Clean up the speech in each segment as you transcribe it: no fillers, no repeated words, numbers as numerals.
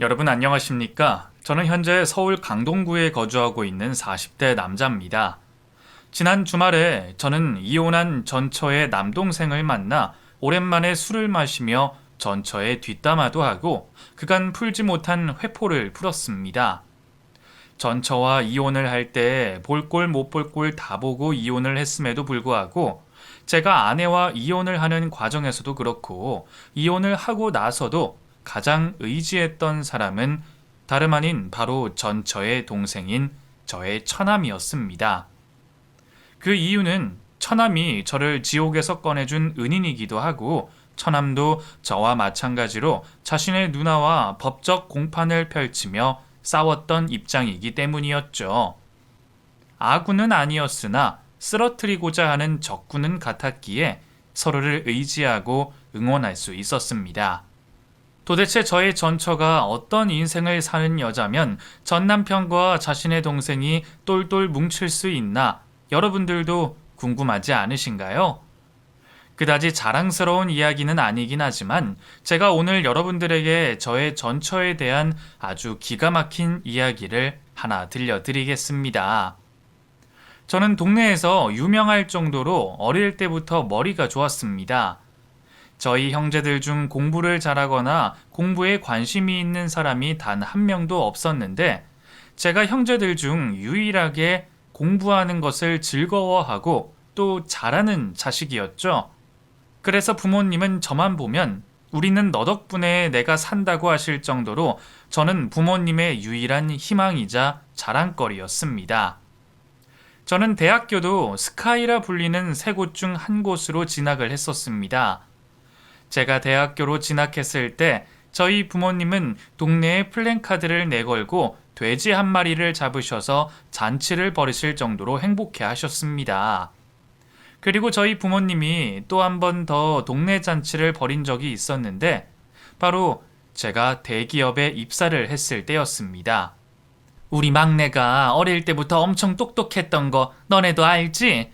여러분 안녕하십니까? 저는 현재 서울 강동구에 거주하고 있는 40대 남자입니다. 지난 주말에 저는 이혼한 전처의 남동생을 만나 오랜만에 술을 마시며 전처의 뒷담화도 하고 그간 풀지 못한 회포를 풀었습니다. 전처와 이혼을 할 때 볼 꼴 못 볼 꼴 다 보고 이혼을 했음에도 불구하고 제가 아내와 이혼을 하는 과정에서도 그렇고 이혼을 하고 나서도 가장 의지했던 사람은 다름 아닌 바로 전처의 동생인 저의 처남이었습니다. 그 이유는 처남이 저를 지옥에서 꺼내준 은인이기도 하고 처남도 저와 마찬가지로 자신의 누나와 법적 공판을 펼치며 싸웠던 입장이기 때문이었죠. 아군은 아니었으나 쓰러뜨리고자 하는 적군은 같았기에 서로를 의지하고 응원할 수 있었습니다. 도대체 저의 전처가 어떤 인생을 사는 여자면 전 남편과 자신의 동생이 똘똘 뭉칠 수 있나 여러분들도 궁금하지 않으신가요? 그다지 자랑스러운 이야기는 아니긴 하지만 제가 오늘 여러분들에게 저의 전처에 대한 아주 기가 막힌 이야기를 하나 들려드리겠습니다. 저는 동네에서 유명할 정도로 어릴 때부터 머리가 좋았습니다. 저희 형제들 중 공부를 잘하거나 공부에 관심이 있는 사람이 단 한 명도 없었는데 제가 형제들 중 유일하게 공부하는 것을 즐거워하고 또 잘하는 자식이었죠. 그래서 부모님은 저만 보면 우리는 너 덕분에 내가 산다고 하실 정도로 저는 부모님의 유일한 희망이자 자랑거리였습니다. 저는 대학교도 스카이라 불리는 세 곳 중 한 곳으로 진학을 했었습니다. 제가 대학교로 진학했을 때 저희 부모님은 동네에 플랜카드를 내걸고 돼지 한 마리를 잡으셔서 잔치를 벌이실 정도로 행복해 하셨습니다. 그리고 저희 부모님이 또 한 번 더 동네 잔치를 벌인 적이 있었는데 바로 제가 대기업에 입사를 했을 때였습니다. 우리 막내가 어릴 때부터 엄청 똑똑했던 거 너네도 알지?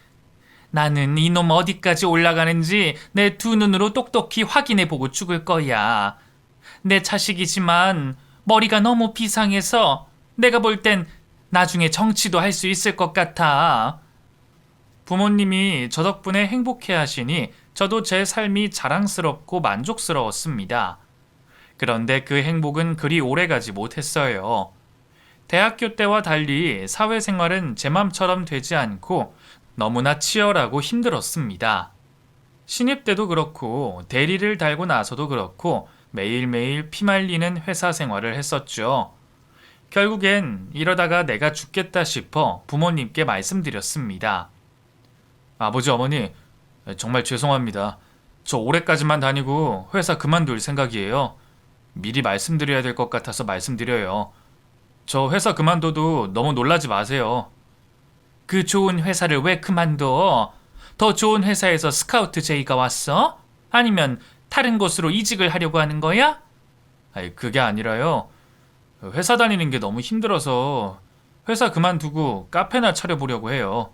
나는 이놈 어디까지 올라가는지 내 두 눈으로 똑똑히 확인해보고 죽을 거야. 내 자식이지만 머리가 너무 비상해서 내가 볼 땐 나중에 정치도 할 수 있을 것 같아. 부모님이 저 덕분에 행복해 하시니 저도 제 삶이 자랑스럽고 만족스러웠습니다. 그런데 그 행복은 그리 오래가지 못했어요. 대학교 때와 달리 사회생활은 제 맘처럼 되지 않고 너무나 치열하고 힘들었습니다. 신입 때도 그렇고 대리를 달고 나서도 그렇고 매일매일 피말리는 회사 생활을 했었죠. 결국엔 이러다가 내가 죽겠다 싶어 부모님께 말씀드렸습니다. 아버지, 어머니, 정말 죄송합니다. 저 올해까지만 다니고 회사 그만둘 생각이에요. 미리 말씀드려야 될 것 같아서 말씀드려요. 저 회사 그만둬도 너무 놀라지 마세요. 그 좋은 회사를 왜 그만둬? 더 좋은 회사에서 스카우트 제의가 왔어? 아니면 다른 곳으로 이직을 하려고 하는 거야? 아니, 그게 아니라요. 회사 다니는 게 너무 힘들어서 회사 그만두고 카페나 차려보려고 해요.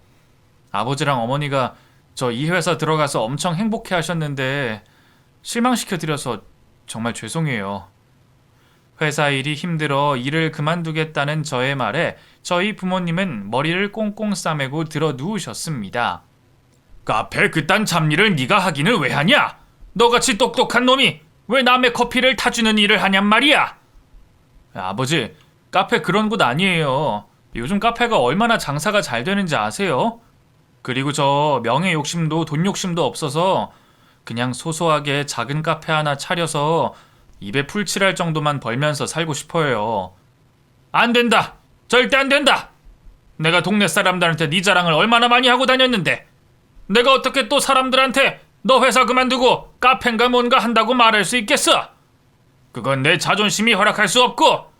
아버지랑 어머니가 저 이 회사 들어가서 엄청 행복해 하셨는데 실망시켜드려서 정말 죄송해요. 회사 일이 힘들어 일을 그만두겠다는 저의 말에 저희 부모님은 머리를 꽁꽁 싸매고 들어 누우셨습니다. 카페 그딴 잡일을 네가 하기는 왜 하냐? 너같이 똑똑한 놈이 왜 남의 커피를 타주는 일을 하냔 말이야? 아버지, 카페 그런 곳 아니에요. 요즘 카페가 얼마나 장사가 잘 되는지 아세요? 그리고 저 명예 욕심도 돈 욕심도 없어서 그냥 소소하게 작은 카페 하나 차려서 입에 풀칠할 정도만 벌면서 살고 싶어요. 안 된다! 절대 안 된다! 내가 동네 사람들한테 네 자랑을 얼마나 많이 하고 다녔는데 내가 어떻게 또 사람들한테 너 회사 그만두고 카페인가 뭔가 한다고 말할 수 있겠어? 그건 내 자존심이 허락할 수 없고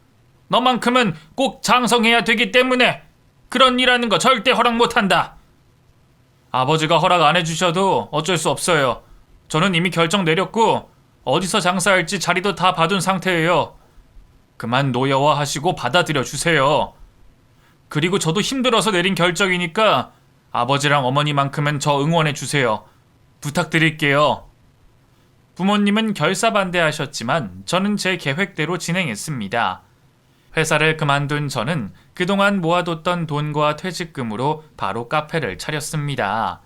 너만큼은 꼭 장성해야 되기 때문에 그런 일 하는 거 절대 허락 못한다. 아버지가 허락 안 해주셔도 어쩔 수 없어요. 저는 이미 결정 내렸고 어디서 장사할지 자리도 다 봐둔 상태예요. 그만 노여워하시고 받아들여 주세요. 그리고 저도 힘들어서 내린 결정이니까 아버지랑 어머니만큼은 저 응원해 주세요. 부탁드릴게요. 부모님은 결사반대하셨지만 저는 제 계획대로 진행했습니다. 회사를 그만둔 저는 그동안 모아뒀던 돈과 퇴직금으로 바로 카페를 차렸습니다.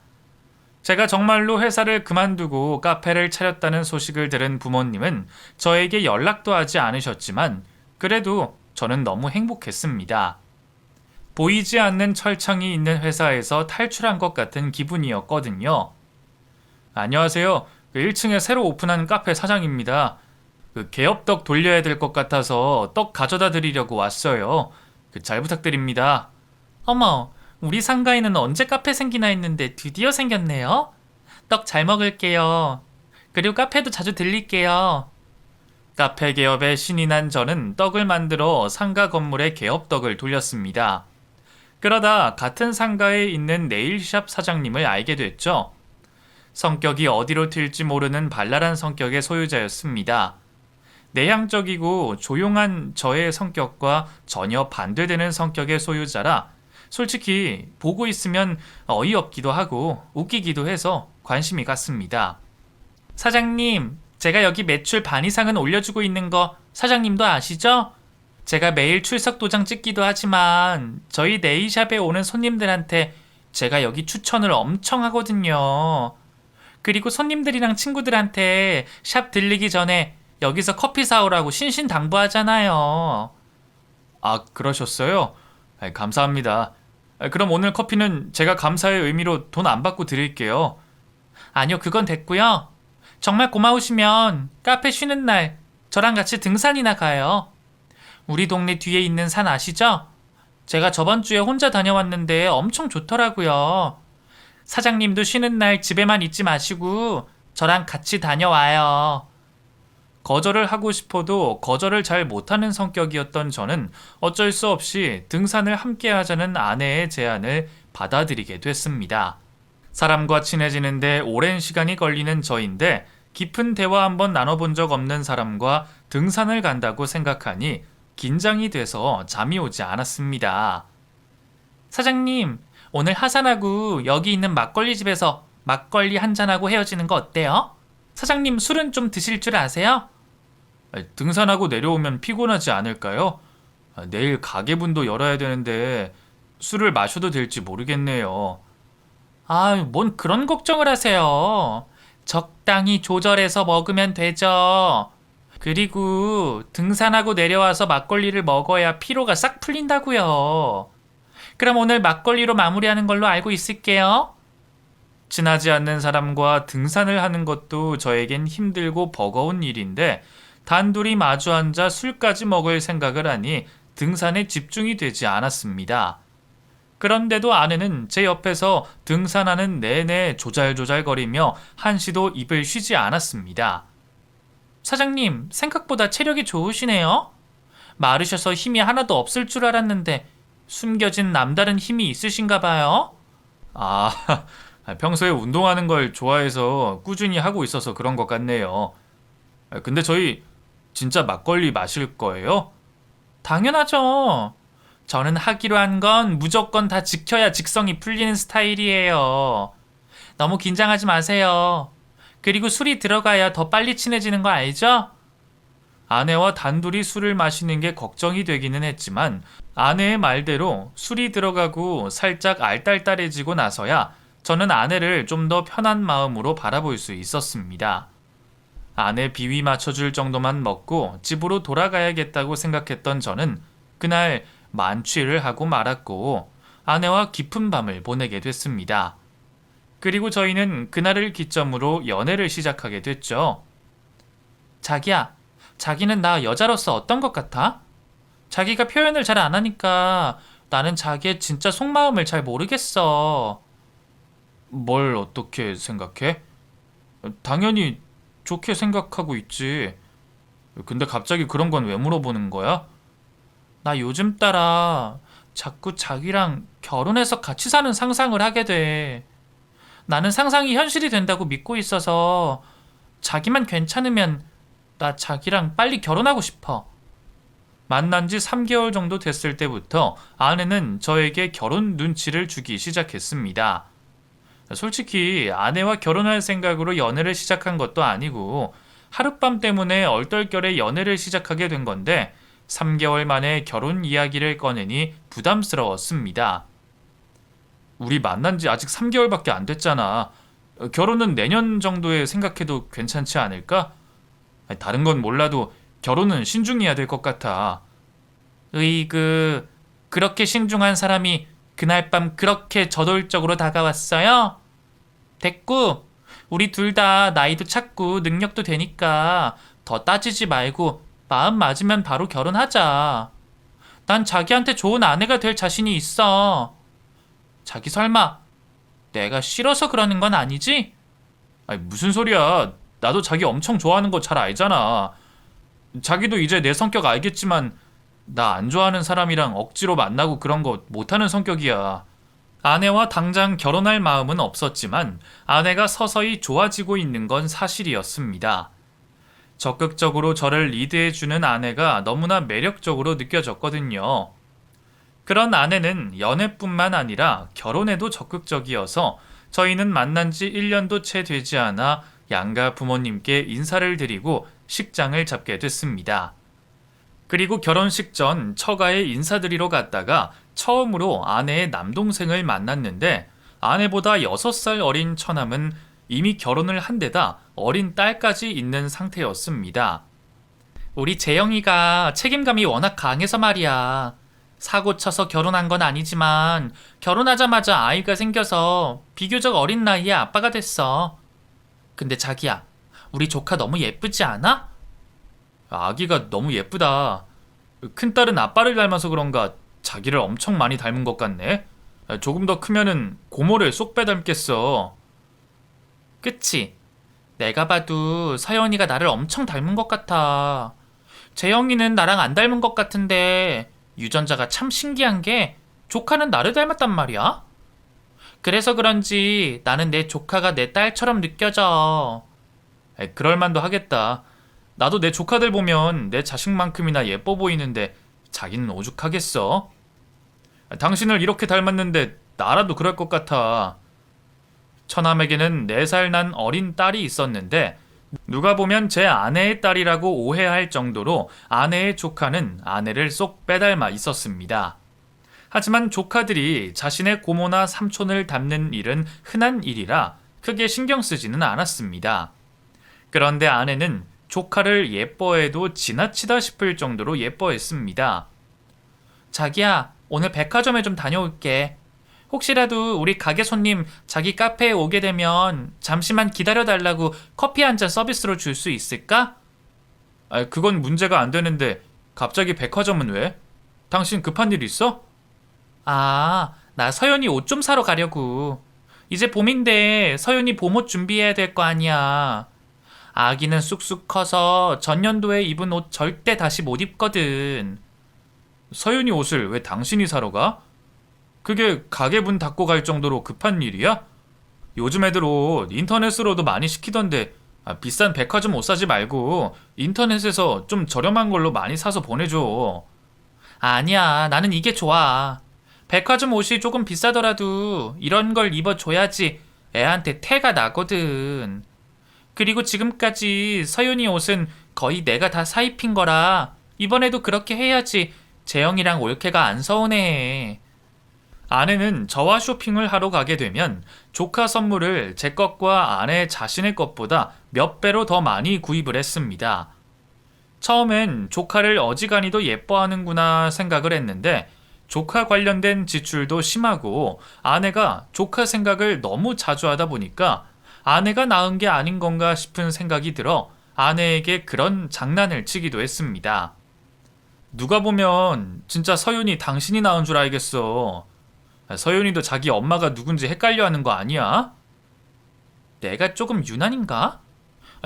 제가 정말로 회사를 그만두고 카페를 차렸다는 소식을 들은 부모님은 저에게 연락도 하지 않으셨지만 그래도 저는 너무 행복했습니다. 보이지 않는 철창이 있는 회사에서 탈출한 것 같은 기분이었거든요. 안녕하세요. 1층에 새로 오픈한 카페 사장입니다. 개업떡 돌려야 될 것 같아서 떡 가져다 드리려고 왔어요. 잘 부탁드립니다. 어머, 우리 상가에는 언제 카페 생기나 했는데 드디어 생겼네요. 떡 잘 먹을게요. 그리고 카페도 자주 들릴게요. 카페 개업에 신이 난 저는 떡을 만들어 상가 건물에 개업떡을 돌렸습니다. 그러다 같은 상가에 있는 네일샵 사장님을 알게 됐죠. 성격이 어디로 튈지 모르는 발랄한 성격의 소유자였습니다. 내향적이고 조용한 저의 성격과 전혀 반대되는 성격의 소유자라 솔직히 보고 있으면 어이없기도 하고 웃기기도 해서 관심이 갔습니다. 사장님, 제가 여기 매출 반 이상은 올려주고 있는 거 사장님도 아시죠? 제가 매일 출석 도장 찍기도 하지만 저희 네일샵에 오는 손님들한테 제가 여기 추천을 엄청 하거든요. 그리고 손님들이랑 친구들한테 샵 들리기 전에 여기서 커피 사오라고 신신당부하잖아요. 아, 그러셨어요? 감사합니다. 그럼 오늘 커피는 제가 감사의 의미로 돈 안 받고 드릴게요. 아니요, 그건 됐고요. 정말 고마우시면 카페 쉬는 날 저랑 같이 등산이나 가요. 우리 동네 뒤에 있는 산 아시죠? 제가 저번 주에 혼자 다녀왔는데 엄청 좋더라고요. 사장님도 쉬는 날 집에만 있지 마시고 저랑 같이 다녀와요. 거절을 하고 싶어도 거절을 잘 못하는 성격이었던 저는 어쩔 수 없이 등산을 함께 하자는 아내의 제안을 받아들이게 됐습니다. 사람과 친해지는데 오랜 시간이 걸리는 저인데 깊은 대화 한번 나눠본 적 없는 사람과 등산을 간다고 생각하니 긴장이 돼서 잠이 오지 않았습니다. 사장님, 오늘 하산하고 여기 있는 막걸리 집에서 막걸리 한잔하고 헤어지는 거 어때요? 사장님 술은 좀 드실 줄 아세요? 등산하고 내려오면 피곤하지 않을까요? 내일 가게문도 열어야 되는데 술을 마셔도 될지 모르겠네요. 뭔 그런 걱정을 하세요. 적당히 조절해서 먹으면 되죠. 그리고 등산하고 내려와서 막걸리를 먹어야 피로가 싹 풀린다고요. 그럼 오늘 막걸리로 마무리하는 걸로 알고 있을게요. 친하지 않는 사람과 등산을 하는 것도 저에겐 힘들고 버거운 일인데 단둘이 마주 앉아 술까지 먹을 생각을 하니 등산에 집중이 되지 않았습니다. 그런데도 아내는 제 옆에서 등산하는 내내 조잘조잘거리며 한시도 입을 쉬지 않았습니다. 사장님, 생각보다 체력이 좋으시네요. 마르셔서 힘이 하나도 없을 줄 알았는데 숨겨진 남다른 힘이 있으신가 봐요. 평소에 운동하는 걸 좋아해서 꾸준히 하고 있어서 그런 것 같네요. 근데 저희 진짜 막걸리 마실 거예요? 당연하죠. 저는 하기로 한 건 무조건 다 지켜야 직성이 풀리는 스타일이에요. 너무 긴장하지 마세요. 그리고 술이 들어가야 더 빨리 친해지는 거 알죠? 아내와 단둘이 술을 마시는 게 걱정이 되기는 했지만 아내의 말대로 술이 들어가고 살짝 알딸딸해지고 나서야 저는 아내를 좀 더 편한 마음으로 바라볼 수 있었습니다. 아내 비위 맞춰줄 정도만 먹고 집으로 돌아가야겠다고 생각했던 저는 그날 만취를 하고 말았고 아내와 깊은 밤을 보내게 됐습니다. 그리고 저희는 그날을 기점으로 연애를 시작하게 됐죠. 자기야, 자기는 나 여자로서 어떤 것 같아? 자기가 표현을 잘 안 하니까 나는 자기의 진짜 속마음을 잘 모르겠어. 뭘 어떻게 생각해? 당연히 좋게 생각하고 있지. 근데 갑자기 그런 건 왜 물어보는 거야? 나 요즘 따라 자꾸 자기랑 결혼해서 같이 사는 상상을 하게 돼. 나는 상상이 현실이 된다고 믿고 있어서 자기만 괜찮으면 나 자기랑 빨리 결혼하고 싶어. 만난 지 3개월 정도 됐을 때부터 아내는 저에게 결혼 눈치를 주기 시작했습니다. 솔직히 아내와 결혼할 생각으로 연애를 시작한 것도 아니고 하룻밤 때문에 얼떨결에 연애를 시작하게 된 건데 3개월 만에 결혼 이야기를 꺼내니 부담스러웠습니다. 우리 만난 지 아직 3개월밖에 안 됐잖아. 결혼은 내년 정도에 생각해도 괜찮지 않을까? 다른 건 몰라도 결혼은 신중해야 될 것 같아. 그렇게 신중한 사람이 그날 밤 그렇게 저돌적으로 다가왔어요? 됐고, 우리 둘 다 나이도 찼고 능력도 되니까 더 따지지 말고 마음 맞으면 바로 결혼하자. 난 자기한테 좋은 아내가 될 자신이 있어. 자기 설마 내가 싫어서 그러는 건 아니지? 아니, 무슨 소리야. 나도 자기 엄청 좋아하는 거 잘 알잖아. 자기도 이제 내 성격 알겠지만 나 안 좋아하는 사람이랑 억지로 만나고 그런 거 못하는 성격이야. 아내와 당장 결혼할 마음은 없었지만 아내가 서서히 좋아지고 있는 건 사실이었습니다. 적극적으로 저를 리드해주는 아내가 너무나 매력적으로 느껴졌거든요. 그런 아내는 연애뿐만 아니라 결혼에도 적극적이어서 저희는 만난 지 1년도 채 되지 않아 양가 부모님께 인사를 드리고 식장을 잡게 됐습니다. 그리고 결혼식 전 처가에 인사드리러 갔다가 처음으로 아내의 남동생을 만났는데 아내보다 6살 어린 처남은 이미 결혼을 한 데다 어린 딸까지 있는 상태였습니다. 우리 재영이가 책임감이 워낙 강해서 말이야. 사고 쳐서 결혼한 건 아니지만 결혼하자마자 아이가 생겨서 비교적 어린 나이에 아빠가 됐어. 근데 자기야, 우리 조카 너무 예쁘지 않아? 아기가 너무 예쁘다. 큰딸은 아빠를 닮아서 그런가 자기를 엄청 많이 닮은 것 같네. 조금 더 크면은 고모를 쏙 빼닮겠어. 그치? 내가 봐도 서연이가 나를 엄청 닮은 것 같아. 재영이는 나랑 안 닮은 것 같은데 유전자가 참 신기한 게 조카는 나를 닮았단 말이야. 그래서 그런지 나는 내 조카가 내 딸처럼 느껴져. 그럴만도 하겠다. 나도 내 조카들 보면 내 자식만큼이나 예뻐 보이는데 자기는 오죽하겠어? 당신을 이렇게 닮았는데 나라도 그럴 것 같아. 처남에게는 4살 난 어린 딸이 있었는데 누가 보면 제 아내의 딸이라고 오해할 정도로 아내의 조카는 아내를 쏙 빼닮아 있었습니다. 하지만 조카들이 자신의 고모나 삼촌을 닮는 일은 흔한 일이라 크게 신경 쓰지는 않았습니다. 그런데 아내는 조카를 예뻐해도 지나치다 싶을 정도로 예뻐했습니다. 자기야, 오늘 백화점에 좀 다녀올게. 혹시라도 우리 가게 손님 자기 카페에 오게 되면 잠시만 기다려달라고 커피 한 잔 서비스로 줄 수 있을까? 그건 문제가 안 되는데 갑자기 백화점은 왜? 당신 급한 일 있어? 나 서연이 옷 좀 사러 가려고. 이제 봄인데 서연이 봄옷 준비해야 될 거 아니야. 아기는 쑥쑥 커서 전년도에 입은 옷 절대 다시 못 입거든. 서연이 옷을 왜 당신이 사러 가? 그게 가게 문 닫고 갈 정도로 급한 일이야? 요즘 애들 옷 인터넷으로도 많이 시키던데 비싼 백화점 옷 사지 말고 인터넷에서 좀 저렴한 걸로 많이 사서 보내줘. 아니야, 나는 이게 좋아. 백화점 옷이 조금 비싸더라도 이런 걸 입어줘야지 애한테 태가 나거든. 그리고 지금까지 서윤이 옷은 거의 내가 다 사입힌 거라 이번에도 그렇게 해야지 재영이랑 올케가 안 서운해. 아내는 저와 쇼핑을 하러 가게 되면 조카 선물을 제 것과 아내 자신의 것보다 몇 배로 더 많이 구입을 했습니다. 처음엔 조카를 어지간히도 예뻐하는구나 생각을 했는데 조카 관련된 지출도 심하고 아내가 조카 생각을 너무 자주 하다 보니까 아내가 낳은 게 아닌 건가 싶은 생각이 들어 아내에게 그런 장난을 치기도 했습니다. 누가 보면 진짜 서윤이 당신이 낳은 줄 알겠어. 서윤이도 자기 엄마가 누군지 헷갈려하는 거 아니야? 내가 조금 유난인가?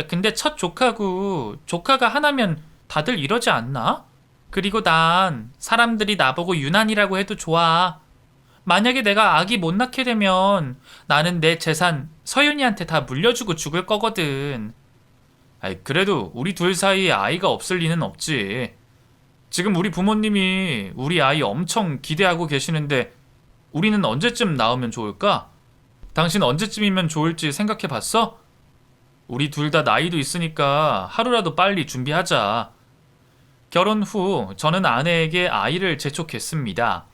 근데 첫 조카고 조카가 하나면 다들 이러지 않나? 그리고 난 사람들이 나보고 유난이라고 해도 좋아. 만약에 내가 아기 못 낳게 되면 나는 내 재산 서윤이한테 다 물려주고 죽을 거거든. 그래도 우리 둘 사이에 아이가 없을 리는 없지. 지금 우리 부모님이 우리 아이 엄청 기대하고 계시는데 우리는 언제쯤 낳으면 좋을까? 당신 언제쯤이면 좋을지 생각해 봤어? 우리 둘 다 나이도 있으니까 하루라도 빨리 준비하자. 결혼 후 저는 아내에게 아이를 재촉했습니다.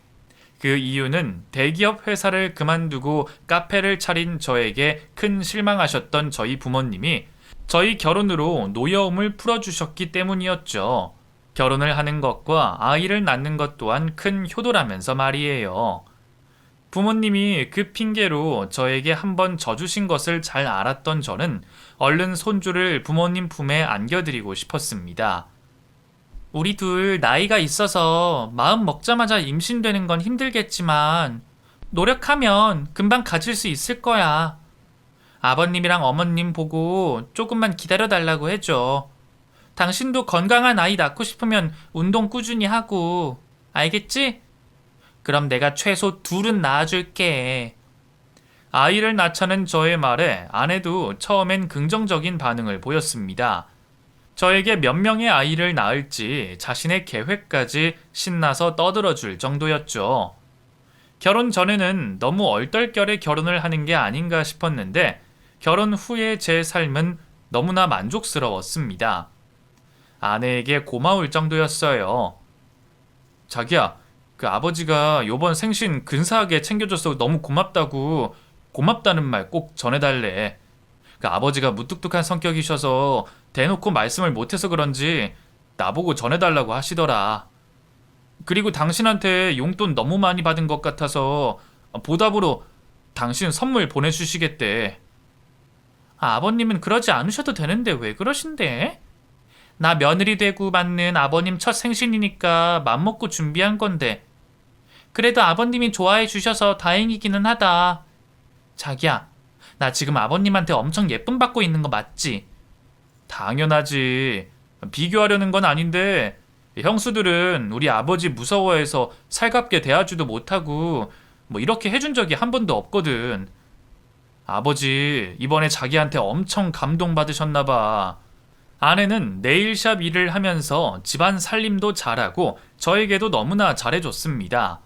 그 이유는 대기업 회사를 그만두고 카페를 차린 저에게 큰 실망하셨던 저희 부모님이 저희 결혼으로 노여움을 풀어주셨기 때문이었죠. 결혼을 하는 것과 아이를 낳는 것 또한 큰 효도라면서 말이에요. 부모님이 그 핑계로 저에게 한번 져주신 것을 잘 알았던 저는 얼른 손주를 부모님 품에 안겨드리고 싶었습니다. 우리 둘 나이가 있어서 마음 먹자마자 임신되는 건 힘들겠지만 노력하면 금방 가질 수 있을 거야. 아버님이랑 어머님 보고 조금만 기다려달라고 해줘. 당신도 건강한 아이 낳고 싶으면 운동 꾸준히 하고, 알겠지? 그럼 내가 최소 둘은 낳아줄게. 아이를 낳자는 저의 말에 아내도 처음엔 긍정적인 반응을 보였습니다. 저에게 몇 명의 아이를 낳을지 자신의 계획까지 신나서 떠들어줄 정도였죠. 결혼 전에는 너무 얼떨결에 결혼을 하는 게 아닌가 싶었는데 결혼 후의 제 삶은 너무나 만족스러웠습니다. 아내에게 고마울 정도였어요. 자기야, 그 아버지가 요번 생신 근사하게 챙겨줘서 너무 고맙다고, 고맙다는 말 꼭 전해달래. 그 아버지가 무뚝뚝한 성격이셔서 대놓고 말씀을 못해서 그런지 나보고 전해달라고 하시더라. 그리고 당신한테 용돈 너무 많이 받은 것 같아서 보답으로 당신 선물 보내주시겠대. 아버님은 그러지 않으셔도 되는데 왜 그러신데? 나 며느리 되고 맞는 아버님 첫 생신이니까 맘먹고 준비한 건데. 그래도 아버님이 좋아해 주셔서 다행이기는 하다. 자기야, 나 지금 아버님한테 엄청 예쁨 받고 있는 거 맞지? 당연하지. 비교하려는 건 아닌데 형수들은 우리 아버지 무서워해서 살갑게 대하지도 못하고 뭐 이렇게 해준 적이 한 번도 없거든. 아버지 이번에 자기한테 엄청 감동받으셨나 봐. 아내는 네일샵 일을 하면서 집안 살림도 잘하고 저에게도 너무나 잘해줬습니다.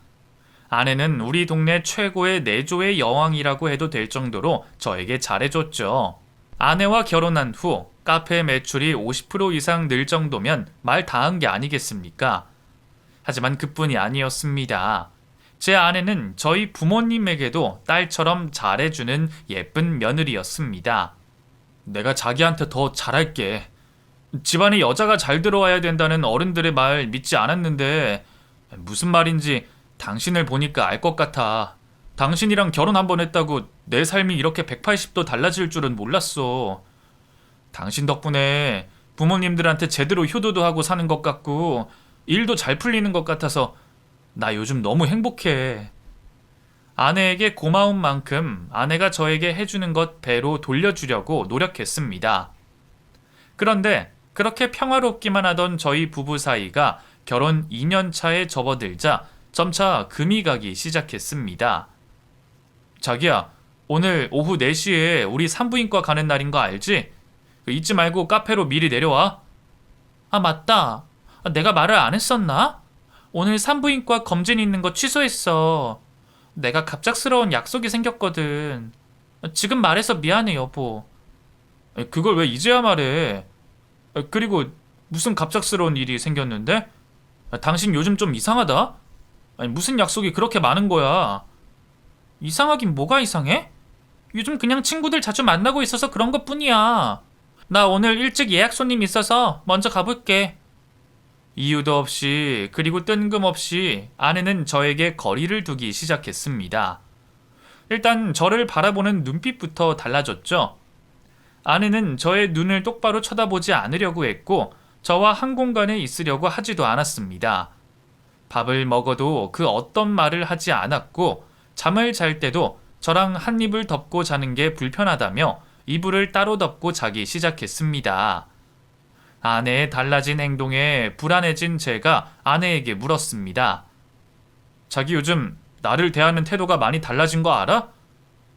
아내는 우리 동네 최고의 내조의 여왕이라고 해도 될 정도로 저에게 잘해줬죠. 아내와 결혼한 후 카페 매출이 50% 이상 늘 정도면 말 다 한 게 아니겠습니까? 하지만 그뿐이 아니었습니다. 제 아내는 저희 부모님에게도 딸처럼 잘해주는 예쁜 며느리였습니다. 내가 자기한테 더 잘할게. 집안에 여자가 잘 들어와야 된다는 어른들의 말 믿지 않았는데 무슨 말인지 당신을 보니까 알 것 같아. 당신이랑 결혼 한 번 했다고 내 삶이 이렇게 180도 달라질 줄은 몰랐어. 당신 덕분에 부모님들한테 제대로 효도도 하고 사는 것 같고 일도 잘 풀리는 것 같아서 나 요즘 너무 행복해. 아내에게 고마운 만큼 아내가 저에게 해주는 것 배로 돌려주려고 노력했습니다. 그런데 그렇게 평화롭기만 하던 저희 부부 사이가 결혼 2년 차에 접어들자 점차 금이 가기 시작했습니다. 자기야, 오늘 오후 4시에 우리 산부인과 가는 날인 거 알지? 잊지 말고 카페로 미리 내려와. 아, 맞다. 내가 말을 안 했었나? 오늘 산부인과 검진 있는 거 취소했어. 내가 갑작스러운 약속이 생겼거든. 지금 말해서 미안해, 여보. 그걸 왜 이제야 말해? 그리고 무슨 갑작스러운 일이 생겼는데? 당신 요즘 좀 이상하다? 아니, 무슨 약속이 그렇게 많은 거야? 이상하긴 뭐가 이상해? 요즘 그냥 친구들 자주 만나고 있어서 그런 것 뿐이야. 나 오늘 일찍 예약 손님 있어서 먼저 가볼게. 이유도 없이 그리고 뜬금없이 아내는 저에게 거리를 두기 시작했습니다. 일단 저를 바라보는 눈빛부터 달라졌죠. 아내는 저의 눈을 똑바로 쳐다보지 않으려고 했고 저와 한 공간에 있으려고 하지도 않았습니다. 밥을 먹어도 그 어떤 말을 하지 않았고 잠을 잘 때도 저랑 한 입을 덮고 자는 게 불편하다며 이불을 따로 덮고 자기 시작했습니다. 아내의 달라진 행동에 불안해진 제가 아내에게 물었습니다. 자기 요즘 나를 대하는 태도가 많이 달라진 거 알아?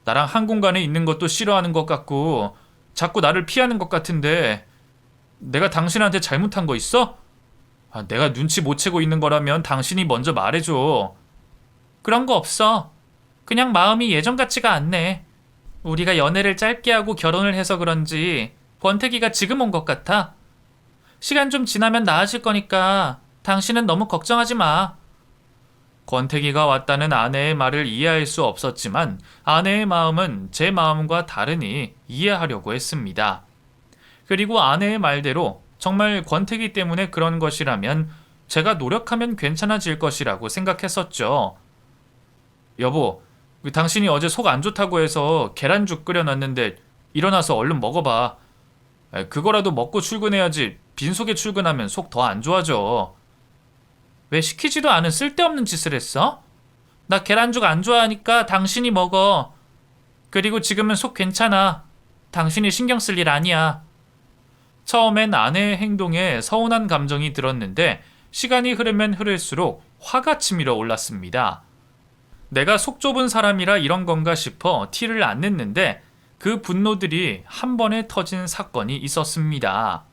나랑 한 공간에 있는 것도 싫어하는 것 같고 자꾸 나를 피하는 것 같은데 내가 당신한테 잘못한 거 있어? 내가 눈치 못 채고 있는 거라면 당신이 먼저 말해줘. 그런 거 없어. 그냥 마음이 예전 같지가 않네. 우리가 연애를 짧게 하고 결혼을 해서 그런지 권태기가 지금 온 것 같아. 시간 좀 지나면 나아질 거니까 당신은 너무 걱정하지 마. 권태기가 왔다는 아내의 말을 이해할 수 없었지만 아내의 마음은 제 마음과 다르니 이해하려고 했습니다. 그리고 아내의 말대로 정말 권태기 때문에 그런 것이라면 제가 노력하면 괜찮아질 것이라고 생각했었죠. 여보, 당신이 어제 속 안 좋다고 해서 계란죽 끓여놨는데 일어나서 얼른 먹어봐. 그거라도 먹고 출근해야지 빈속에 출근하면 속 더 안 좋아져. 왜 시키지도 않은 쓸데없는 짓을 했어? 나 계란죽 안 좋아하니까 당신이 먹어. 그리고 지금은 속 괜찮아. 당신이 신경 쓸 일 아니야. 처음엔 아내의 행동에 서운한 감정이 들었는데 시간이 흐르면 흐를수록 화가 치밀어 올랐습니다. 내가 속 좁은 사람이라 이런 건가 싶어 티를 안 냈는데 그 분노들이 한 번에 터진 사건이 있었습니다.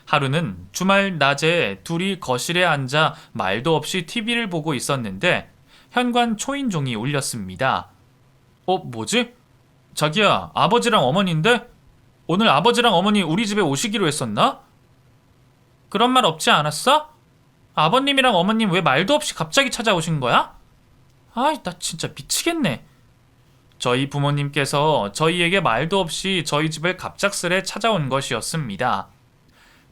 하루는 주말 낮에 둘이 거실에 앉아 말도 없이 TV를 보고 있었는데 현관 초인종이 울렸습니다. 뭐지? 자기야, 아버지랑 어머니인데? 오늘 아버지랑 어머니 우리 집에 오시기로 했었나? 그런 말 없지 않았어? 아버님이랑 어머님 왜 말도 없이 갑자기 찾아오신 거야? 아이, 나 진짜 미치겠네. 저희 부모님께서 저희에게 말도 없이 저희 집을 갑작스레 찾아온 것이었습니다.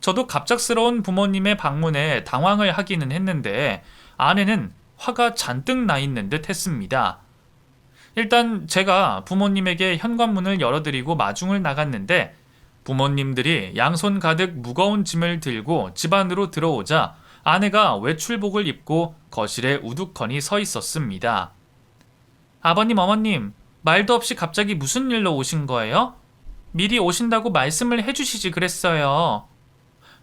저도 갑작스러운 부모님의 방문에 당황을 하기는 했는데 아내는 화가 잔뜩 나 있는 듯 했습니다. 일단 제가 부모님에게 현관문을 열어드리고 마중을 나갔는데 부모님들이 양손 가득 무거운 짐을 들고 집 안으로 들어오자 아내가 외출복을 입고 거실에 우두커니 서 있었습니다. 아버님, 어머님, 말도 없이 갑자기 무슨 일로 오신 거예요? 미리 오신다고 말씀을 해주시지 그랬어요.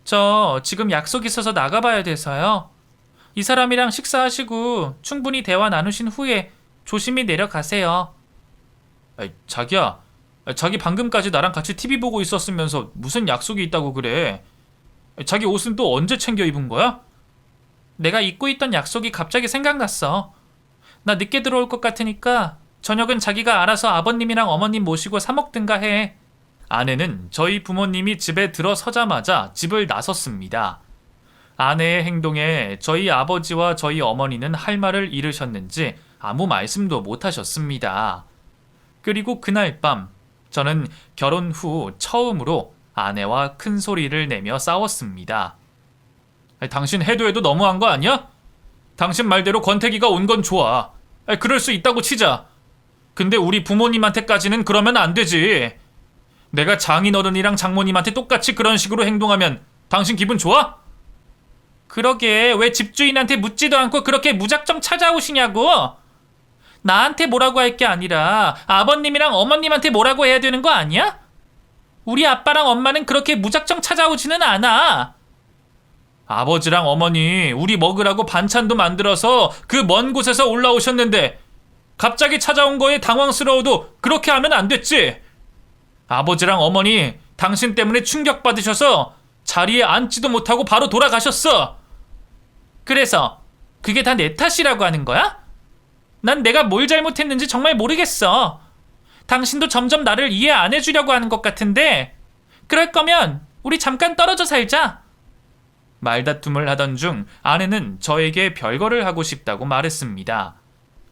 저 지금 약속 있어서 나가봐야 돼서요. 이 사람이랑 식사하시고 충분히 대화 나누신 후에 조심히 내려가세요. 자기야, 자기 방금까지 나랑 같이 TV 보고 있었으면서 무슨 약속이 있다고 그래? 자기 옷은 또 언제 챙겨 입은 거야? 내가 잊고 있던 약속이 갑자기 생각났어. 나 늦게 들어올 것 같으니까 저녁은 자기가 알아서 아버님이랑 어머님 모시고 사 먹든가 해. 아내는 저희 부모님이 집에 들어서자마자 집을 나섰습니다. 아내의 행동에 저희 아버지와 저희 어머니는 할 말을 잃으셨는지 아무 말씀도 못 하셨습니다. 그리고 그날 밤 저는 결혼 후 처음으로 아내와 큰 소리를 내며 싸웠습니다. 당신 해도 너무한 거 아니야? 당신 말대로 권태기가 온 건 좋아. 그럴 수 있다고 치자. 근데 우리 부모님한테까지는 그러면 안 되지. 내가 장인어른이랑 장모님한테 똑같이 그런 식으로 행동하면 당신 기분 좋아? 그러게 왜 집주인한테 묻지도 않고 그렇게 무작정 찾아오시냐고. 나한테 뭐라고 할 게 아니라 아버님이랑 어머님한테 뭐라고 해야 되는 거 아니야? 우리 아빠랑 엄마는 그렇게 무작정 찾아오지는 않아. 아버지랑 어머니 우리 먹으라고 반찬도 만들어서 그 먼 곳에서 올라오셨는데 갑자기 찾아온 거에 당황스러워도 그렇게 하면 안 됐지. 아버지랑 어머니 당신 때문에 충격받으셔서 자리에 앉지도 못하고 바로 돌아가셨어. 그래서 그게 다 내 탓이라고 하는 거야? 난 내가 뭘 잘못했는지 정말 모르겠어. 당신도 점점 나를 이해 안 해주려고 하는 것 같은데 그럴 거면 우리 잠깐 떨어져 살자. 말다툼을 하던 중 아내는 저에게 별거를 하고 싶다고 말했습니다.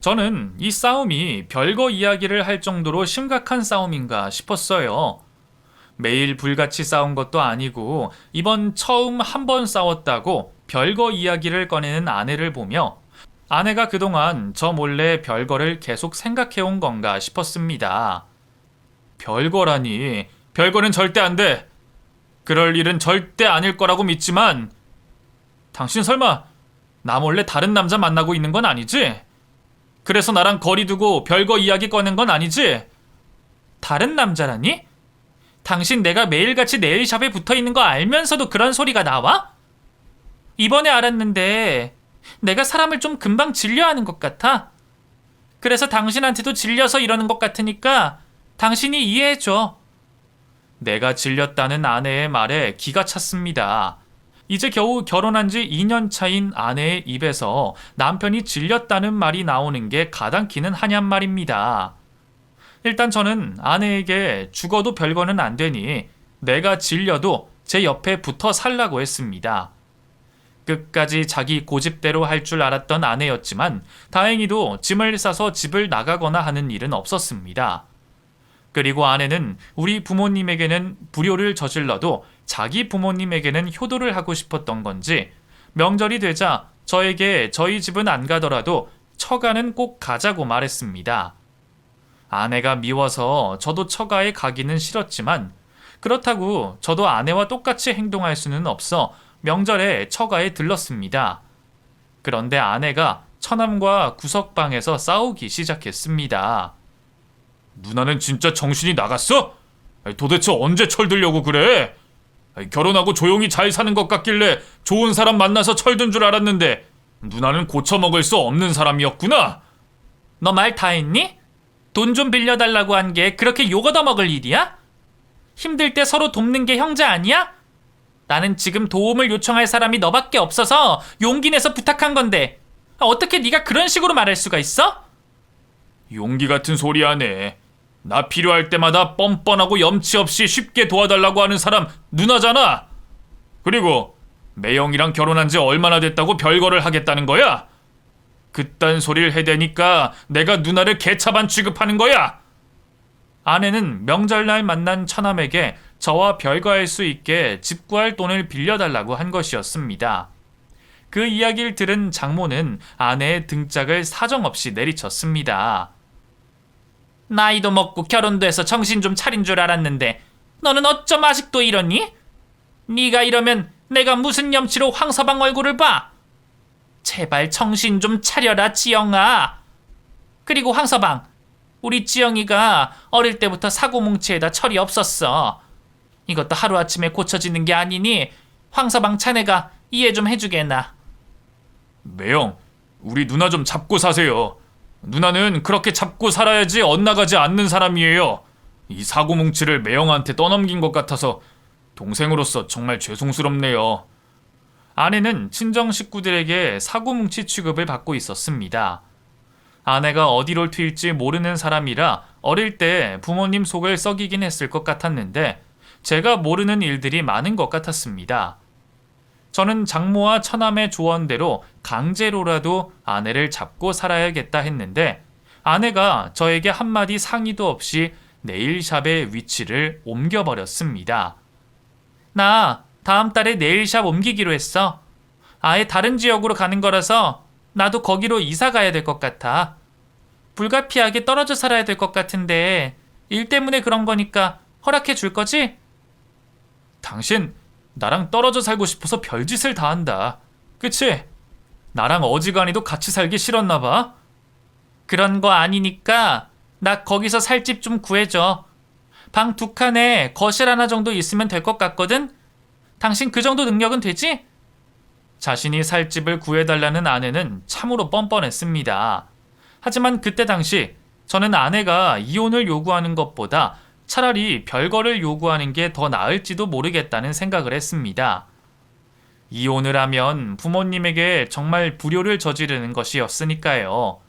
저는 이 싸움이 별거 이야기를 할 정도로 심각한 싸움인가 싶었어요. 매일 불같이 싸운 것도 아니고 이번 처음 한 번 싸웠다고 별거 이야기를 꺼내는 아내를 보며 아내가 그동안 저 몰래 별거를 계속 생각해온 건가 싶었습니다. 별거라니, 별거는 절대 안 돼. 그럴 일은 절대 아닐 거라고 믿지만 당신 설마 나 몰래 다른 남자 만나고 있는 건 아니지? 그래서 나랑 거리 두고 별거 이야기 꺼낸 건 아니지? 다른 남자라니? 당신 내가 매일같이 네일샵에 붙어있는 거 알면서도 그런 소리가 나와? 이번에 알았는데 내가 사람을 좀 금방 질려하는 것 같아. 그래서 당신한테도 질려서 이러는 것 같으니까 당신이 이해해줘. 내가 질렸다는 아내의 말에 기가 찼습니다. 이제 겨우 결혼한 지 2년 차인 아내의 입에서 남편이 질렸다는 말이 나오는 게 가당키는 하냔 말입니다. 일단 저는 아내에게 죽어도 별거는 안 되니 내가 질려도 제 옆에 붙어 살라고 했습니다. 끝까지 자기 고집대로 할 줄 알았던 아내였지만 다행히도 짐을 싸서 집을 나가거나 하는 일은 없었습니다. 그리고 아내는 우리 부모님에게는 불효를 저질러도 자기 부모님에게는 효도를 하고 싶었던 건지 명절이 되자 저에게 저희 집은 안 가더라도 처가는 꼭 가자고 말했습니다. 아내가 미워서 저도 처가에 가기는 싫었지만 그렇다고 저도 아내와 똑같이 행동할 수는 없어 명절에 처가에 들렀습니다. 그런데 아내가 처남과 구석방에서 싸우기 시작했습니다. 누나는 진짜 정신이 나갔어? 도대체 언제 철들려고 그래? 결혼하고 조용히 잘 사는 것 같길래 좋은 사람 만나서 철든 줄 알았는데 누나는 고쳐먹을 수 없는 사람이었구나. 너 말 다 했니? 돈 좀 빌려달라고 한 게 그렇게 욕 얻어먹을 일이야? 힘들 때 서로 돕는 게 형제 아니야? 나는 지금 도움을 요청할 사람이 너밖에 없어서 용기 내서 부탁한 건데 어떻게 네가 그런 식으로 말할 수가 있어? 용기 같은 소리 하네. 나 필요할 때마다 뻔뻔하고 염치 없이 쉽게 도와달라고 하는 사람 누나잖아. 그리고 매형이랑 결혼한 지 얼마나 됐다고 별거를 하겠다는 거야? 그딴 소리를 해대니까 내가 누나를 개차반 취급하는 거야. 아내는 명절날 만난 처남에게 저와 별거할 수 있게 집 구할 돈을 빌려달라고 한 것이었습니다. 그 이야기를 들은 장모는 아내의 등짝을 사정없이 내리쳤습니다. 나이도 먹고 결혼도 해서 정신 좀 차린 줄 알았는데 너는 어쩜 아직도 이러니? 네가 이러면 내가 무슨 염치로 황서방 얼굴을 봐? 제발 정신 좀 차려라 지영아. 그리고 황서방, 우리 지영이가 어릴 때부터 사고뭉치에다 철이 없었어. 이것도 하루아침에 고쳐지는 게 아니니 황서방 자네가 이해 좀 해주겠나. 매형, 우리 누나 좀 잡고 사세요. 누나는 그렇게 잡고 살아야지 엇나가지 않는 사람이에요. 이 사고뭉치를 매형한테 떠넘긴 것 같아서 동생으로서 정말 죄송스럽네요. 아내는 친정 식구들에게 사고뭉치 취급을 받고 있었습니다. 아내가 어디로 튈지 모르는 사람이라 어릴 때 부모님 속을 썩이긴 했을 것 같았는데 제가 모르는 일들이 많은 것 같았습니다. 저는 장모와 처남의 조언대로 강제로라도 아내를 잡고 살아야겠다 했는데 아내가 저에게 한마디 상의도 없이 네일샵의 위치를 옮겨버렸습니다. 나 다음 달에 네일샵 옮기기로 했어. 아예 다른 지역으로 가는 거라서 나도 거기로 이사 가야 될 것 같아. 불가피하게 떨어져 살아야 될 것 같은데 일 때문에 그런 거니까 허락해 줄 거지? 당신 나랑 떨어져 살고 싶어서 별짓을 다 한다. 그치? 나랑 어지간히도 같이 살기 싫었나 봐. 그런 거 아니니까 나 거기서 살 집 좀 구해줘. 방 2칸에 거실 하나 정도 있으면 될 것 같거든? 당신 그 정도 능력은 되지? 자신이 살 집을 구해달라는 아내는 참으로 뻔뻔했습니다. 하지만 그때 당시 저는 아내가 이혼을 요구하는 것보다 차라리 별거를 요구하는 게 더 나을지도 모르겠다는 생각을 했습니다. 이혼을 하면 부모님에게 정말 불효를 저지르는 것이었으니까요.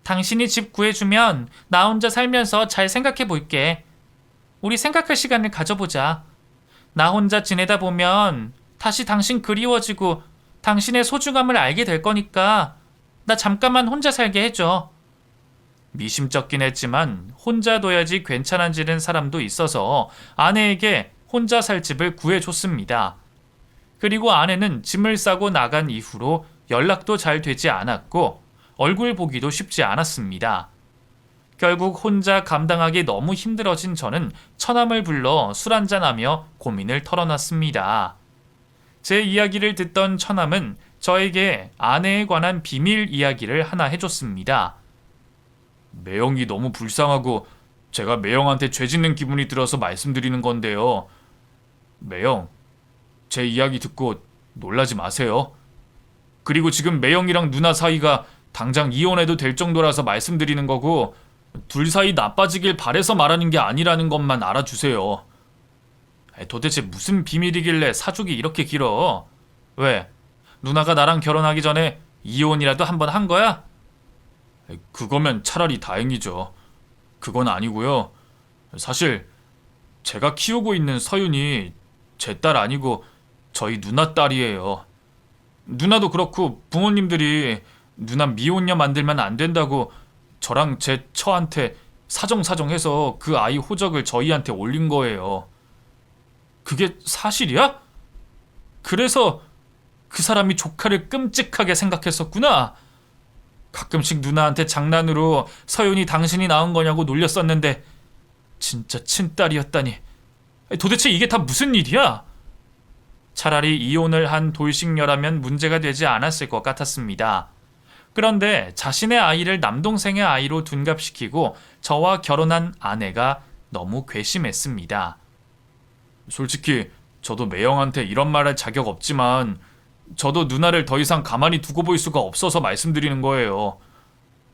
당신이 집 구해주면 나 혼자 살면서 잘 생각해 볼게. 우리 생각할 시간을 가져보자. 나 혼자 지내다 보면 다시 당신 그리워지고 당신의 소중함을 알게 될 거니까 나 잠깐만 혼자 살게 해줘. 미심쩍긴 했지만 혼자 둬야지 괜찮아지는 사람도 있어서 아내에게 혼자 살 집을 구해줬습니다. 그리고 아내는 짐을 싸고 나간 이후로 연락도 잘 되지 않았고 얼굴 보기도 쉽지 않았습니다. 결국 혼자 감당하기 너무 힘들어진 저는 처남을 불러 술 한잔하며 고민을 털어놨습니다. 제 이야기를 듣던 처남은 저에게 아내에 관한 비밀 이야기를 하나 해줬습니다. 매형이 너무 불쌍하고 제가 매형한테 죄 짓는 기분이 들어서 말씀드리는 건데요. 매형, 제 이야기 듣고 놀라지 마세요. 그리고 지금 매형이랑 누나 사이가 당장 이혼해도 될 정도라서 말씀드리는 거고 둘 사이 나빠지길 바래서 말하는 게 아니라는 것만 알아주세요. 도대체 무슨 비밀이길래 사족이 이렇게 길어? 왜? 누나가 나랑 결혼하기 전에 이혼이라도 한번 한 거야? 그거면 차라리 다행이죠. 그건 아니고요. 사실 제가 키우고 있는 서윤이 제 딸 아니고 저희 누나 딸이에요. 누나도 그렇고 부모님들이 누나 미혼녀 만들면 안 된다고 저랑 제 처한테 사정사정해서 그 아이 호적을 저희한테 올린 거예요. 그게 사실이야? 그래서 그 사람이 조카를 끔찍하게 생각했었구나. 가끔씩 누나한테 장난으로 서윤이 당신이 낳은 거냐고 놀렸었는데 진짜 친딸이었다니. 도대체 이게 다 무슨 일이야? 차라리 이혼을 한 돌싱녀라면 문제가 되지 않았을 것 같았습니다. 그런데 자신의 아이를 남동생의 아이로 둔갑시키고 저와 결혼한 아내가 너무 괘씸했습니다. 솔직히 저도 매형한테 이런 말 할 자격 없지만 저도 누나를 더 이상 가만히 두고 볼 수가 없어서 말씀드리는 거예요.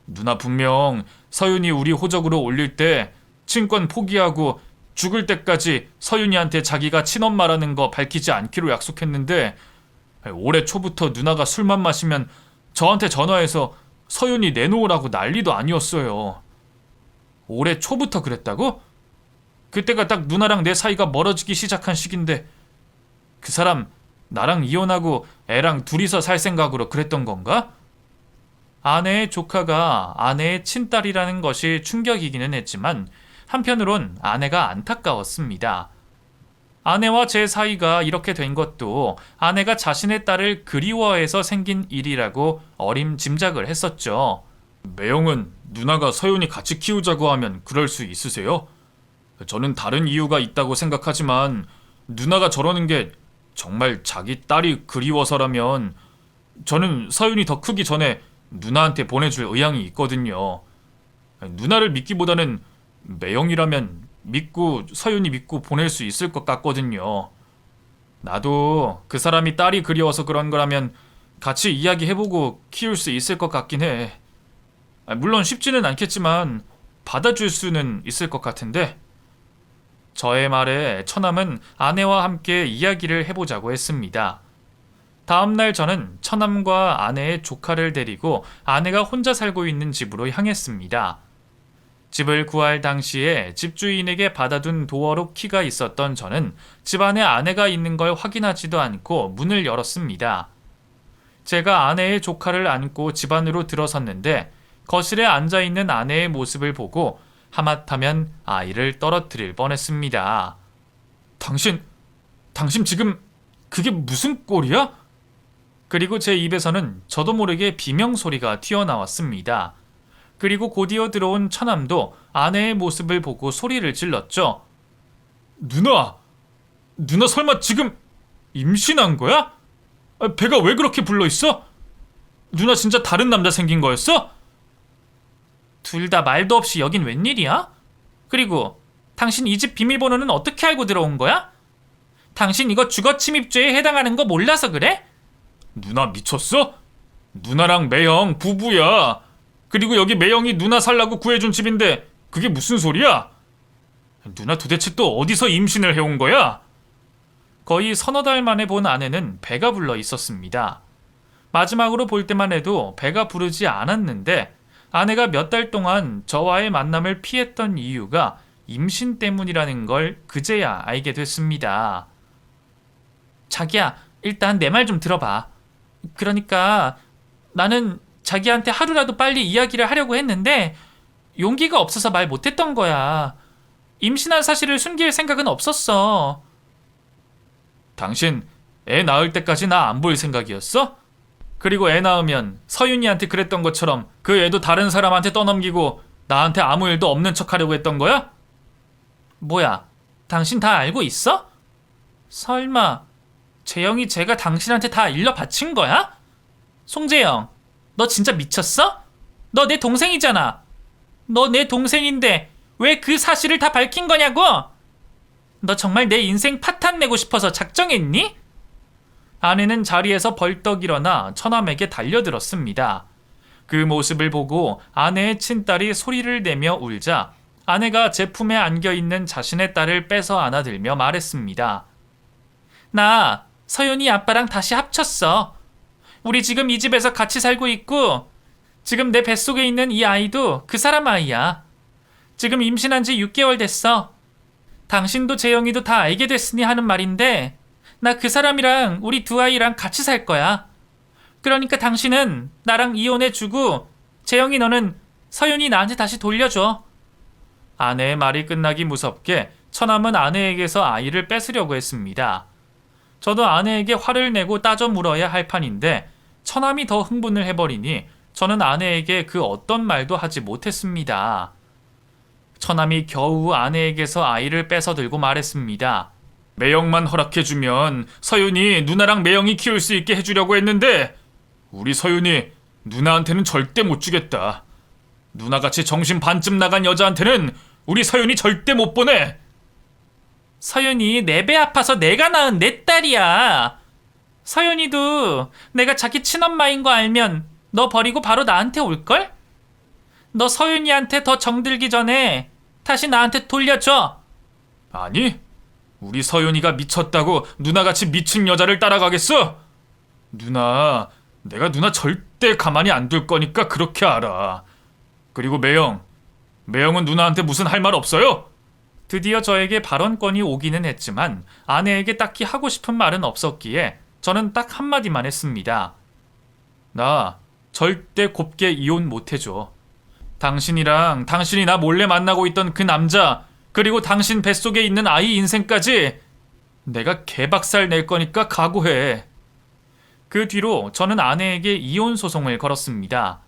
누나 분명 서윤이 우리 호적으로 올릴 때 친권 포기하고 죽을 때까지 서윤이한테 자기가 친엄마라는 거 밝히지 않기로 약속했는데 올해 초부터 누나가 술만 마시면 저한테 전화해서 서윤이 내놓으라고 난리도 아니었어요. 올해 초부터 그랬다고? 그때가 딱 누나랑 내 사이가 멀어지기 시작한 시기인데 그 사람 나랑 이혼하고 애랑 둘이서 살 생각으로 그랬던 건가? 아내의 조카가 아내의 친딸이라는 것이 충격이기는 했지만 한편으론 아내가 안타까웠습니다. 아내와 제 사이가 이렇게 된 것도 아내가 자신의 딸을 그리워해서 생긴 일이라고 어림짐작을 했었죠. 매형은 누나가 서윤이 같이 키우자고 하면 그럴 수 있으세요? 저는 다른 이유가 있다고 생각하지만 누나가 저러는 게 정말 자기 딸이 그리워서라면 저는 서윤이 더 크기 전에 누나한테 보내줄 의향이 있거든요. 누나를 믿기보다는 매형이라면 믿고 서윤이 믿고 보낼 수 있을 것 같거든요. 나도 그 사람이 딸이 그리워서 그런 거라면 같이 이야기해보고 키울 수 있을 것 같긴 해. 물론 쉽지는 않겠지만 받아줄 수는 있을 것 같은데. 저의 말에 처남은 아내와 함께 이야기를 해보자고 했습니다. 다음날 저는 처남과 아내의 조카를 데리고 아내가 혼자 살고 있는 집으로 향했습니다. 집을 구할 당시에 집주인에게 받아둔 도어록 키가 있었던 저는 집 안에 아내가 있는 걸 확인하지도 않고 문을 열었습니다. 제가 아내의 조카를 안고 집 안으로 들어섰는데 거실에 앉아있는 아내의 모습을 보고 하마터면 아이를 떨어뜨릴 뻔했습니다. 당신 지금 그게 무슨 꼴이야? 그리고 제 입에서는 저도 모르게 비명소리가 튀어나왔습니다. 그리고 곧이어 들어온 처남도 아내의 모습을 보고 소리를 질렀죠. 누나 설마 지금 임신한 거야? 배가 왜 그렇게 불러있어? 누나 진짜 다른 남자 생긴 거였어? 둘 다 말도 없이 여긴 웬일이야? 그리고 당신 이 집 비밀번호는 어떻게 알고 들어온 거야? 당신 이거 주거침입죄에 해당하는 거 몰라서 그래? 누나 미쳤어? 누나랑 매형 부부야. 그리고 여기 매형이 누나 살라고 구해준 집인데 그게 무슨 소리야? 누나 도대체 또 어디서 임신을 해온 거야? 거의 서너 달 만에 본 아내는 배가 불러 있었습니다. 마지막으로 볼 때만 해도 배가 부르지 않았는데 아내가 몇 달 동안 저와의 만남을 피했던 이유가 임신 때문이라는 걸 그제야 알게 됐습니다. 자기야, 일단 내 말 좀 들어봐. 그러니까 나는 자기한테 하루라도 빨리 이야기를 하려고 했는데 용기가 없어서 말 못했던 거야. 임신한 사실을 숨길 생각은 없었어. 당신 애 낳을 때까지 나 안 볼 생각이었어? 그리고 애 낳으면 서윤이한테 그랬던 것처럼 그 애도 다른 사람한테 떠넘기고 나한테 아무 일도 없는 척 하려고 했던 거야? 뭐야, 당신 다 알고 있어? 설마 재영이 제가 당신한테 다 일러 바친 거야? 송재영, 너 진짜 미쳤어? 너 내 동생이잖아. 너 내 동생인데 왜 그 사실을 다 밝힌 거냐고? 너 정말 내 인생 파탄 내고 싶어서 작정했니? 아내는 자리에서 벌떡 일어나 처남에게 달려들었습니다. 그 모습을 보고 아내의 친딸이 소리를 내며 울자 아내가 제 품에 안겨있는 자신의 딸을 뺏어 안아들며 말했습니다. 나 서윤이 아빠랑 다시 합쳤어. 우리 지금 이 집에서 같이 살고 있고 지금 내 뱃속에 있는 이 아이도 그 사람 아이야. 지금 임신한 지 6개월 됐어. 당신도 재영이도 다 알게 됐으니 하는 말인데 나 그 사람이랑 우리 두 아이랑 같이 살 거야. 그러니까 당신은 나랑 이혼해주고 재영이 너는 서윤이 나한테 다시 돌려줘. 아내의 말이 끝나기 무섭게 처남은 아내에게서 아이를 뺏으려고 했습니다. 저도 아내에게 화를 내고 따져 물어야 할 판인데 처남이 더 흥분을 해버리니 저는 아내에게 그 어떤 말도 하지 못했습니다. 처남이 겨우 아내에게서 아이를 뺏어 들고 말했습니다. 매형만 허락해주면 서윤이 누나랑 매형이 키울 수 있게 해주려고 했는데 우리 서윤이 누나한테는 절대 못 주겠다. 누나같이 정신 반쯤 나간 여자한테는 우리 서윤이 절대 못 보내. 서윤이 내 배 아파서 내가 낳은 내 딸이야. 서윤이도 내가 자기 친엄마인 거 알면 너 버리고 바로 나한테 올걸? 너 서윤이한테 더 정들기 전에 다시 나한테 돌려줘. 아니, 우리 서윤이가 미쳤다고 누나같이 미친 여자를 따라가겠어? 누나, 내가 누나 절대 가만히 안 둘 거니까 그렇게 알아. 그리고 매형은 누나한테 무슨 할 말 없어요? 드디어 저에게 발언권이 오기는 했지만 아내에게 딱히 하고 싶은 말은 없었기에 저는 딱 한마디만 했습니다. 나 절대 곱게 이혼 못해줘. 당신이랑 당신이 나 몰래 만나고 있던 그 남자 그리고 당신 뱃속에 있는 아이 인생까지 내가 개박살 낼 거니까 각오해. 그 뒤로 저는 아내에게 이혼 소송을 걸었습니다.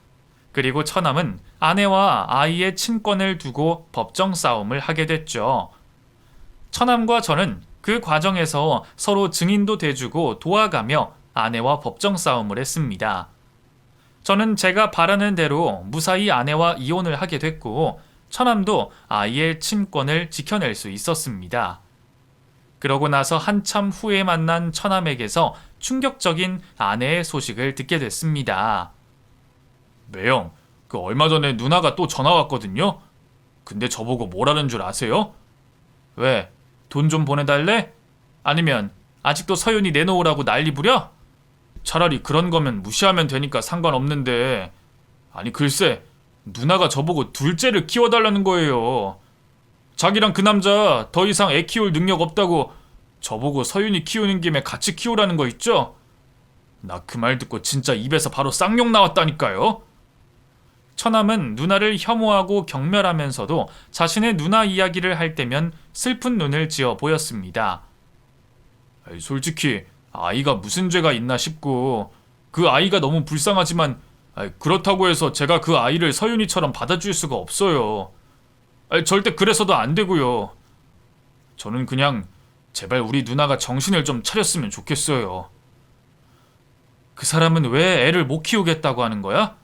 그리고 처남은 아내와 아이의 친권을 두고 법정 싸움을 하게 됐죠. 처남과 저는 그 과정에서 서로 증인도 대주고 도와가며 아내와 법정 싸움을 했습니다. 저는 제가 바라는 대로 무사히 아내와 이혼을 하게 됐고 처남도 아이의 친권을 지켜낼 수 있었습니다. 그러고 나서 한참 후에 만난 처남에게서 충격적인 아내의 소식을 듣게 됐습니다. 매형, 그 얼마 전에 누나가 또 전화 왔거든요? 근데 저보고 뭐라는 줄 아세요? 왜? 돈 좀 보내달래? 아니면 아직도 서윤이 내놓으라고 난리 부려? 차라리 그런 거면 무시하면 되니까 상관없는데 아니 글쎄 누나가 저보고 둘째를 키워달라는 거예요. 자기랑 그 남자 더 이상 애 키울 능력 없다고 저보고 서윤이 키우는 김에 같이 키우라는 거 있죠? 나 그 말 듣고 진짜 입에서 바로 쌍욕 나왔다니까요. 처남은 누나를 혐오하고 경멸하면서도 자신의 누나 이야기를 할 때면 슬픈 눈을 지어 보였습니다. 솔직히 아이가 무슨 죄가 있나 싶고 그 아이가 너무 불쌍하지만 그렇다고 해서 제가 그 아이를 서윤이처럼 받아줄 수가 없어요. 절대 그래서도 안 되고요. 저는 그냥 제발 우리 누나가 정신을 좀 차렸으면 좋겠어요. 그 사람은 왜 애를 못 키우겠다고 하는 거야?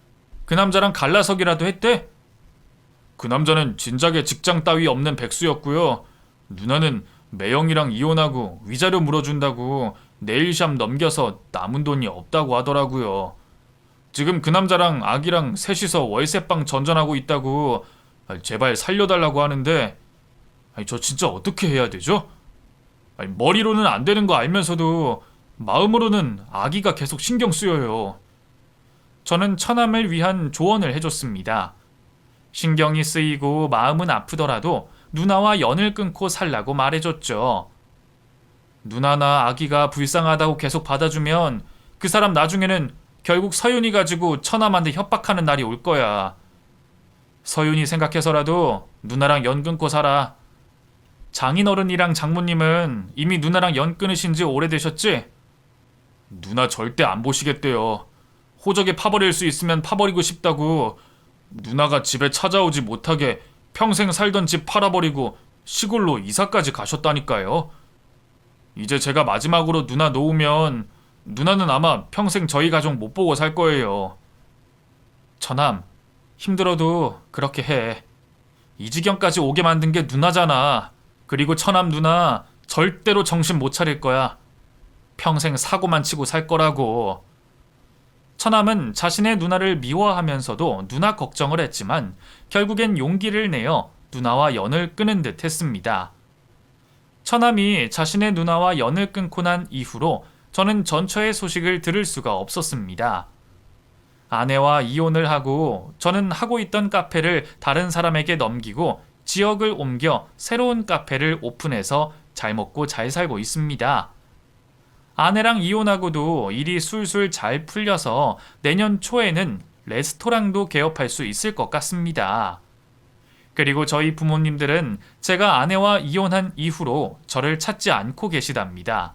그 남자랑 갈라서기라도 했대? 그 남자는 진작에 직장 따위 없는 백수였고요. 누나는 매형이랑 이혼하고 위자료 물어준다고 네일샵 넘겨서 남은 돈이 없다고 하더라고요. 지금 그 남자랑 아기랑 셋이서 월세방 전전하고 있다고 제발 살려달라고 하는데 저 진짜 어떻게 해야 되죠? 머리로는 안 되는 거 알면서도 마음으로는 아기가 계속 신경 쓰여요. 저는 처남을 위한 조언을 해줬습니다. 신경이 쓰이고 마음은 아프더라도 누나와 연을 끊고 살라고 말해줬죠. 누나나 아기가 불쌍하다고 계속 받아주면 그 사람 나중에는 결국 서윤이 가지고 처남한테 협박하는 날이 올 거야. 서윤이 생각해서라도 누나랑 연 끊고 살아. 장인어른이랑 장모님은 이미 누나랑 연 끊으신 지 오래되셨지? 누나 절대 안 보시겠대요. 호적에 파버릴 수 있으면 파버리고 싶다고 누나가 집에 찾아오지 못하게 평생 살던 집 팔아버리고 시골로 이사까지 가셨다니까요. 이제 제가 마지막으로 누나 놓으면 누나는 아마 평생 저희 가족 못 보고 살 거예요. 처남, 힘들어도 그렇게 해. 이 지경까지 오게 만든 게 누나잖아. 그리고 처남 누나 절대로 정신 못 차릴 거야. 평생 사고만 치고 살 거라고. 처남은 자신의 누나를 미워하면서도 누나 걱정을 했지만 결국엔 용기를 내어 누나와 연을 끊은 듯 했습니다. 처남이 자신의 누나와 연을 끊고 난 이후로 저는 전처의 소식을 들을 수가 없었습니다. 아내와 이혼을 하고 저는 하고 있던 카페를 다른 사람에게 넘기고 지역을 옮겨 새로운 카페를 오픈해서 잘 먹고 잘 살고 있습니다. 아내랑 이혼하고도 일이 술술 잘 풀려서 내년 초에는 레스토랑도 개업할 수 있을 것 같습니다. 그리고 저희 부모님들은 제가 아내와 이혼한 이후로 저를 찾지 않고 계시답니다.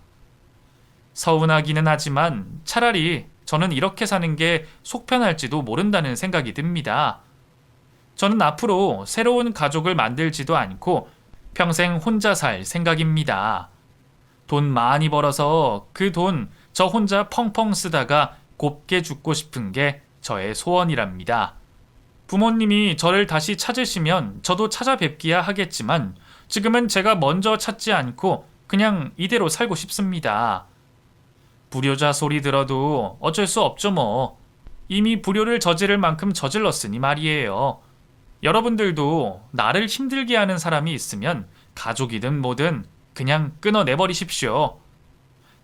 서운하기는 하지만 차라리 저는 이렇게 사는 게 속편할지도 모른다는 생각이 듭니다. 저는 앞으로 새로운 가족을 만들지도 않고 평생 혼자 살 생각입니다. 돈 많이 벌어서 그 돈 저 혼자 펑펑 쓰다가 곱게 죽고 싶은 게 저의 소원이랍니다. 부모님이 저를 다시 찾으시면 저도 찾아뵙기야 하겠지만 지금은 제가 먼저 찾지 않고 그냥 이대로 살고 싶습니다. 불효자 소리 들어도 어쩔 수 없죠 뭐. 이미 불효를 저지를 만큼 저질렀으니 말이에요. 여러분들도 나를 힘들게 하는 사람이 있으면 가족이든 뭐든 그냥 끊어내버리십시오.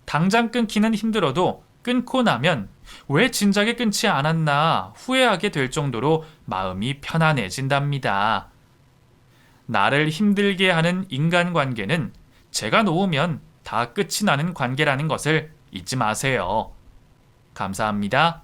당장 끊기는 힘들어도 끊고 나면 왜 진작에 끊지 않았나 후회하게 될 정도로 마음이 편안해진답니다. 나를 힘들게 하는 인간관계는 제가 놓으면 다 끝이 나는 관계라는 것을 잊지 마세요. 감사합니다.